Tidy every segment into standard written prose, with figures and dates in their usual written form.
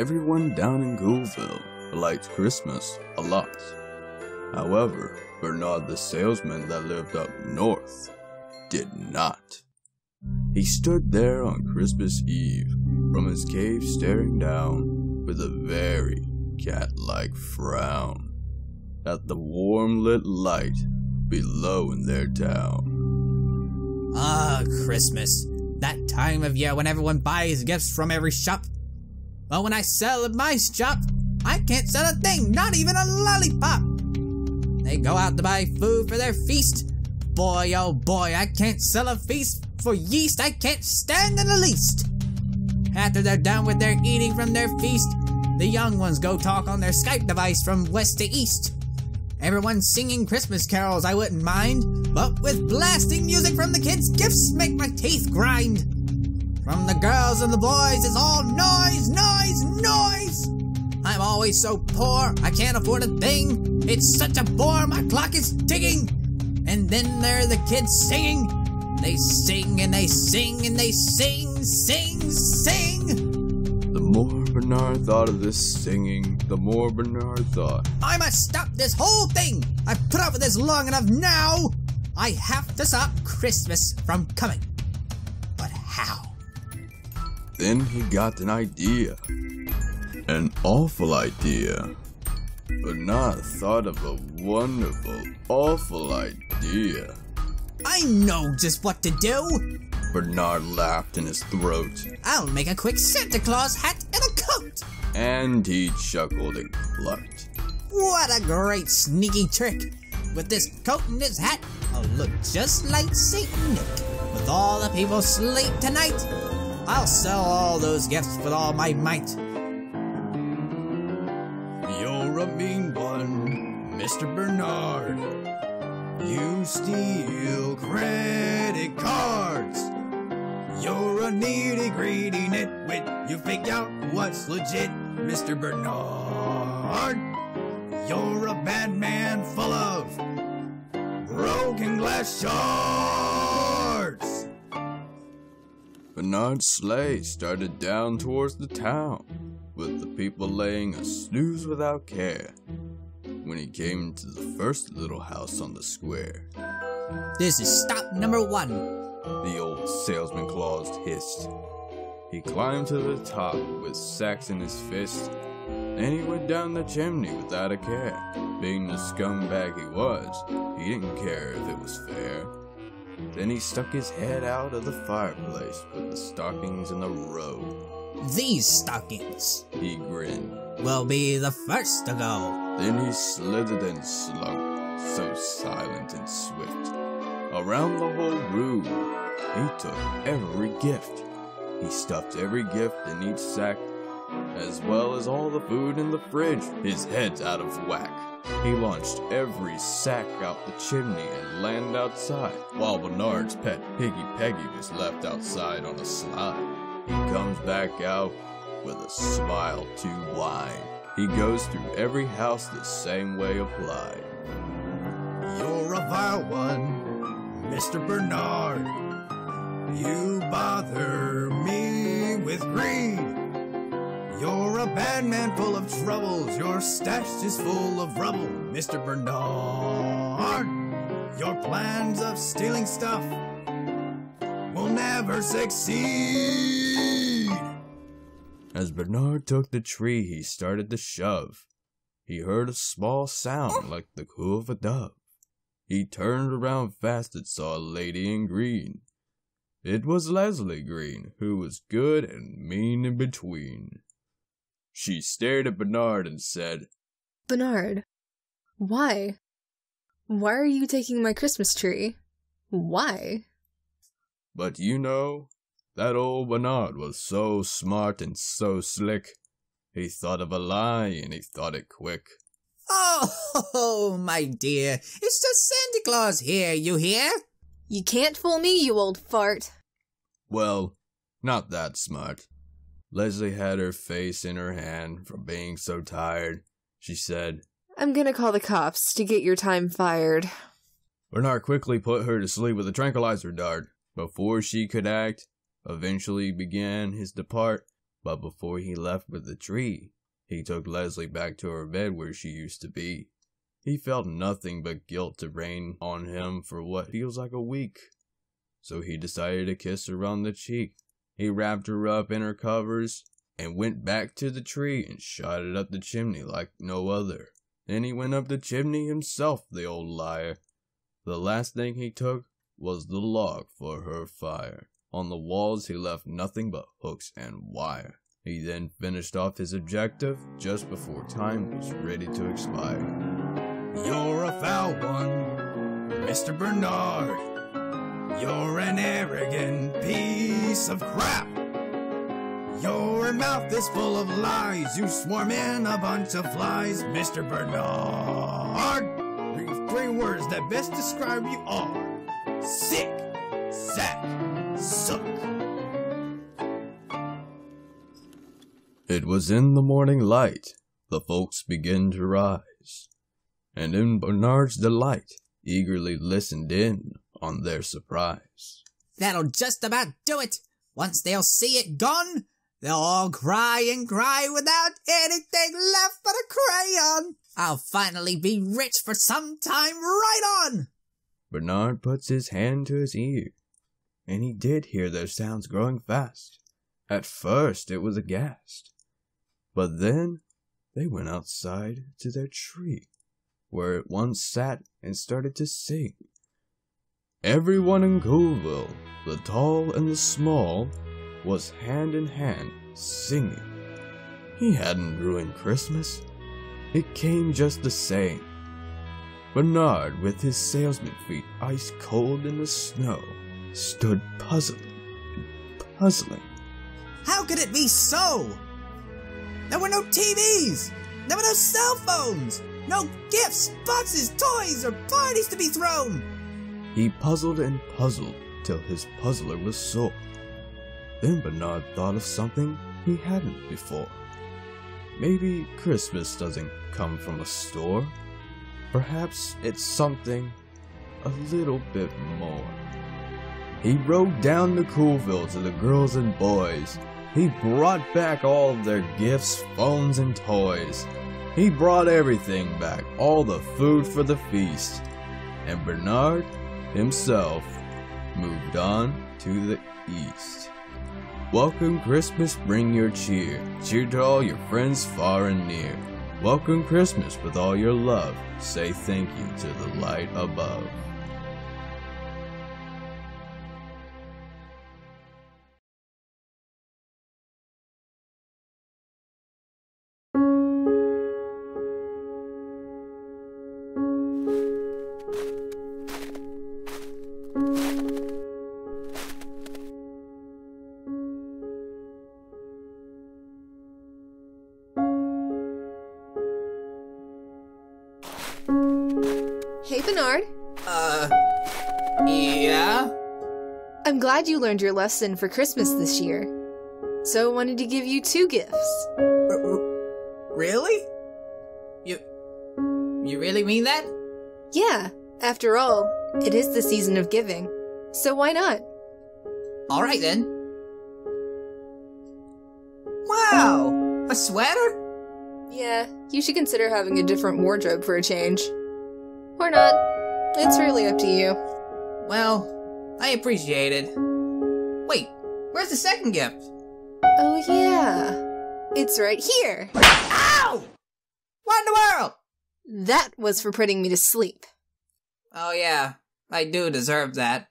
Everyone down in Ghoulville liked Christmas a lot. However, Bernard the salesman that lived up north did not. He stood there on Christmas Eve from his cave staring down with a very cat-like frown at the warm lit light below in their town. Ah, Christmas. That time of year when everyone buys gifts from every shop. But when I sell at my shop, I can't sell a thing, not even a lollipop. They go out to buy food for their feast. Boy, oh boy, I can't sell a feast for yeast I can't stand in the least. After they're done with their eating from their feast, the young ones go talk on their Skype device from west to east. Everyone's singing Christmas carols, I wouldn't mind, but with blasting music from the kids, gifts make my teeth grind. From the girls and the boys, it's all noise, noise, noise. I'm always so poor, I can't afford a thing. It's such a bore, my clock is ticking. And then there are the kids singing. They sing and they sing and they sing, sing, sing. The more Bernard thought of this singing, the more Bernard thought, I must stop this whole thing. I've put up with this long enough now. I have to stop Christmas from coming. But how? Then he got an idea. An awful idea. Bernard thought of a wonderful, awful idea. I know just what to do. Bernard laughed in his throat. I'll make a quick Santa Claus hat and a coat. And he chuckled and clucked. What a great sneaky trick. With this coat and this hat, I'll look just like Saint Nick. With all the people asleep tonight, I'll sell all those gifts with all my might. You're a mean one, Mr. Bernard. You steal credit cards. You're a needy, greedy nitwit. You figure out what's legit, Mr. Bernard. You're a bad man full of broken glass shards. Bernard's sleigh started down towards the town, with the people laying a snooze without care. When he came to the first little house on the square, This is stop number 1. the old salesman Claus hissed. He climbed to the top with sacks in his fist, and he went down the chimney without a care. Being the scumbag he was, he didn't care if it was fair. Then he stuck his head out of the fireplace with the stockings in a row. These stockings He grinned. will be the first to go. Then he slithered and slunk, so silent and swift. Around the whole room, he took every gift. He stuffed every gift in each sack, as well as all the food in the fridge. His head's out of whack. He launched every sack out the chimney and landed outside, while Bernard's pet Piggy Peggy was left outside on a slide. He comes back out with a smile too wide. He goes through every house the same way applied. You're a vile one, Mr. Bernard. You bother me with greed. You're a bad man full of troubles. Your stash is full of rubble, Mr. Bernard. Your plans of stealing stuff will never succeed. As Bernard took the tree, he started to shove. He heard a small sound like the coo of a dove. He turned around fast and saw a lady in green. It was Leslie Green, who was good and mean in between. She stared at Bernard and said, Bernard, why? Why are you taking my Christmas tree? Why? But you know, that old Bernard was so smart and so slick. He thought of a lie and he thought it quick. Oh, my dear, it's just Santa Claus here, you hear? You can't fool me, you old fart. Well, not that smart. Leslie had her face in her hand from being so tired. She said, I'm gonna call the cops to get your time fired. Bernard quickly put her to sleep with a tranquilizer dart. Before she could act, eventually began his depart. But before he left with the tree, he took Leslie back to her bed where she used to be. He felt nothing but guilt to rain on him for what feels like a week. So he decided to kiss her on the cheek. He wrapped her up in her covers and went back to the tree and shot it up the chimney like no other. Then he went up the chimney himself, the old liar. The last thing he took was the log for her fire. On the walls he left nothing but hooks and wire. He then finished off his objective just before time was ready to expire. You're a foul one, Mr. Bernard. You're an arrogant piece of crap. Your mouth is full of lies. You swarm in a bunch of flies, Mr. Bernard. Three words that best describe you are: sick, sack, suck. It was in the morning light, the folks began to rise, and in Bernard's delight, eagerly listened in on their surprise. That'll just about do it. Once they'll see it gone, they'll all cry and cry without anything left but a crayon. I'll finally be rich for some time right on. Bernard puts his hand to his ear, and he did hear their sounds growing fast. At first it was aghast, but then they went outside to their tree, where it once sat and started to sing. Everyone in Coolville, the tall and the small, was hand in hand singing. He hadn't ruined Christmas. It came just the same. Bernard, with his salesman feet ice cold in the snow, stood puzzling. How could it be so? There were no TVs. There were no cell phones. No gifts, boxes, toys, or parties to be thrown. He puzzled and puzzled till his puzzler was sore. Then Bernard thought of something he hadn't before. Maybe Christmas doesn't come from a store. Perhaps it's something a little bit more. He rode down to Coolville to the girls and boys. He brought back all of their gifts, phones, and toys. He brought everything back, all the food for the feast. And Bernard himself moved on to the east. Welcome Christmas, bring your cheer. Cheer to all your friends far and near. Welcome Christmas with all your love. Say thank you to the light above. Hey, Bernard. Yeah? I'm glad you learned your lesson for Christmas this year. So I wanted to give you 2 gifts. Really? You really mean that? Yeah, after all, it is the season of giving. So why not? Alright then. Wow! A sweater? Yeah, you should consider having a different wardrobe for a change. Or not. It's really up to you. Well, I appreciate it. Wait, where's the second gift? Oh yeah. It's right here. Ow! What in the world? That was for putting me to sleep. Oh yeah, I do deserve that.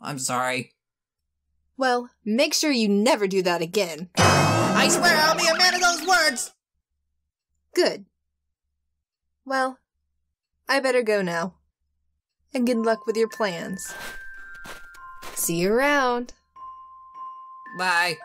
I'm sorry. Well, make sure you never do that again. I swear I'll be a man of those words! Good. Well, I better go now. And good luck with your plans. See you around. Bye.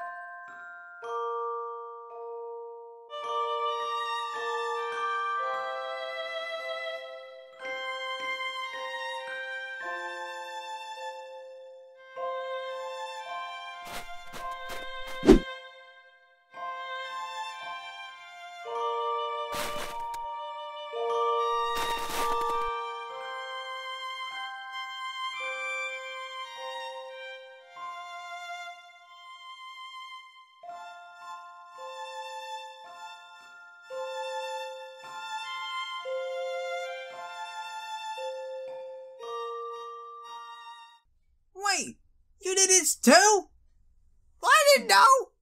You did this too? I didn't know.